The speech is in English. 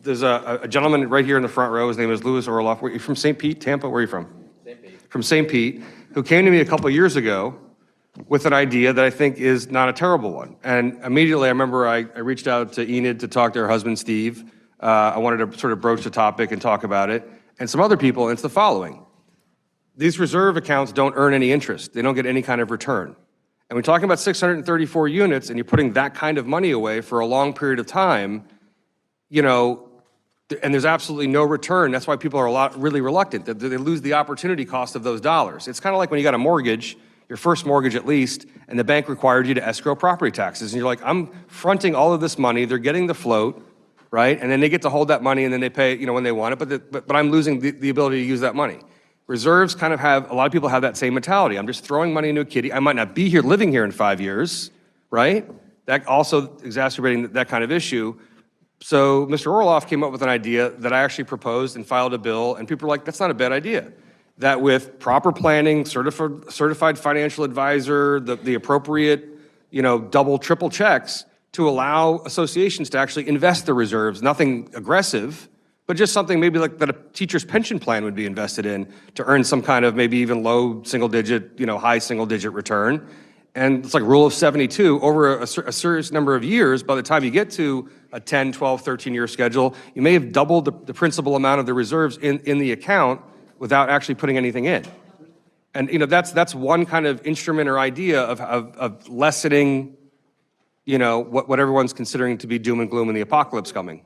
there's a gentleman right here in the front row. His name is Louis Orloff. Where you from? St. Pete, Tampa? Where are you from? St. Pete. From St. Pete, who came to me a couple of years ago with an idea that I think is not a terrible one. And immediately I remember I reached out to Enid to talk to her husband, Steve. I wanted to sort of broach the topic and talk about it. And some other people, and it's the following. These reserve accounts don't earn any interest. They don't get any kind of return. And we're talking about 634 units, and you're putting that kind of money away for a long period of time, you know, and there's absolutely no return. That's why people are really reluctant. They lose the opportunity cost of those dollars. It's kind of like when you got a mortgage, your first mortgage at least, and the bank required you to escrow property taxes. And you're like, I'm fronting all of this money, they're getting the float, right? And then they get to hold that money and then they pay, you know, when they want it, but I'm losing the ability to use that money. Reserves kind of have, a lot of people have that same mentality. I'm just throwing money into a kitty. I might not be here living here in 5 years, right? That also exacerbating that kind of issue. So Mr. Orloff came up with an idea that I actually proposed and filed a bill, and people were like, that's not a bad idea. That with proper planning, certified financial advisor, the appropriate, you know, double, triple checks to allow associations to actually invest the reserves, nothing aggressive, but just something maybe like that a teacher's pension plan would be invested in to earn some kind of maybe even low single digit, you know, high single digit return. And it's like rule of 72 over a serious number of years. By the time you get to a 10, 12, 13-year schedule, you may have doubled the principal amount of the reserves in the account without actually putting anything in. And you know, that's one kind of instrument or idea of lessening, you know, what everyone's considering to be doom and gloom and the apocalypse coming.